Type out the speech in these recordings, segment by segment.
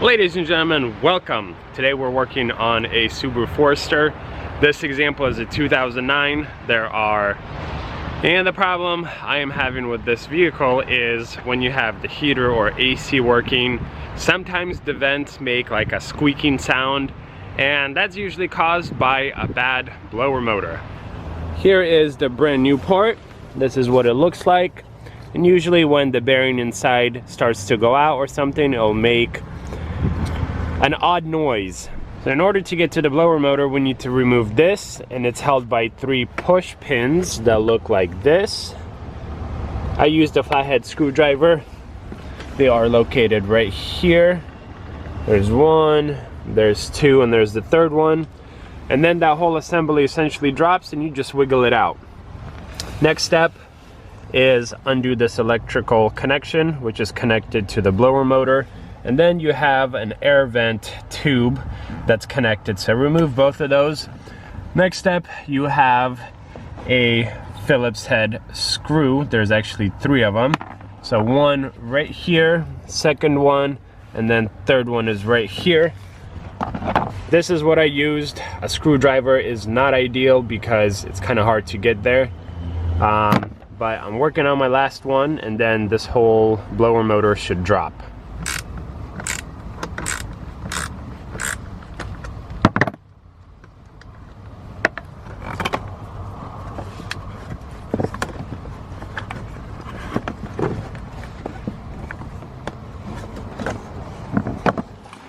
Ladies and gentlemen, welcome. Today we're working on a Subaru Forester. This example is a 2009. And the problem I am having with this vehicle is when you have the heater or AC working, sometimes the vents make like a squeaking sound, and that's usually caused by a bad blower motor. Here is the brand new part. This is what it looks like. And usually when the bearing inside starts to go out or something, it'll make an odd noise. So in order to get to the blower motor, we need to remove this, and it's held by 3 push pins that look like this. I used a flathead screwdriver. They are located right here. There's 1, there's 2, and there's the 3rd one. And then that whole assembly essentially drops and you just wiggle it out. Next step is undo this electrical connection, which is connected to the blower motor. And then you have an air vent tube that's connected. So remove both of those. Next step, you have a Phillips head screw. There's actually 3 of them. So one right here, second one, and then third one is right here. This is what I used. A screwdriver is not ideal because it's kind of hard to get there. But I'm working on my last one, and then this whole blower motor should drop.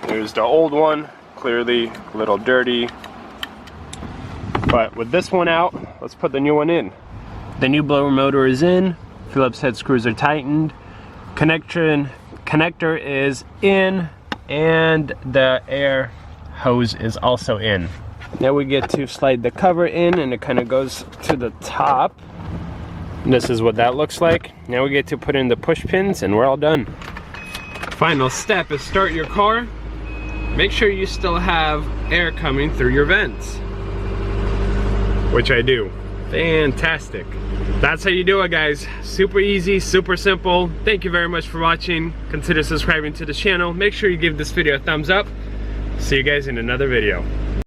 Here's the old one, clearly a little dirty. But with this one out, let's put the new one in. The new blower motor is in, Phillips head screws are tightened, connector is in, and the air hose is also in. Now we get to slide the cover in, and it kind of goes to the top. And this is what that looks like. Now we get to put in the push pins, and we're all done. Final step is start your car. Make sure you still have air coming through your vents, which I do. Fantastic. That's how you do it, guys. Super easy, super simple. Thank you very much for watching. Consider subscribing to the channel. Make sure you give this video a thumbs up. See you guys in another video.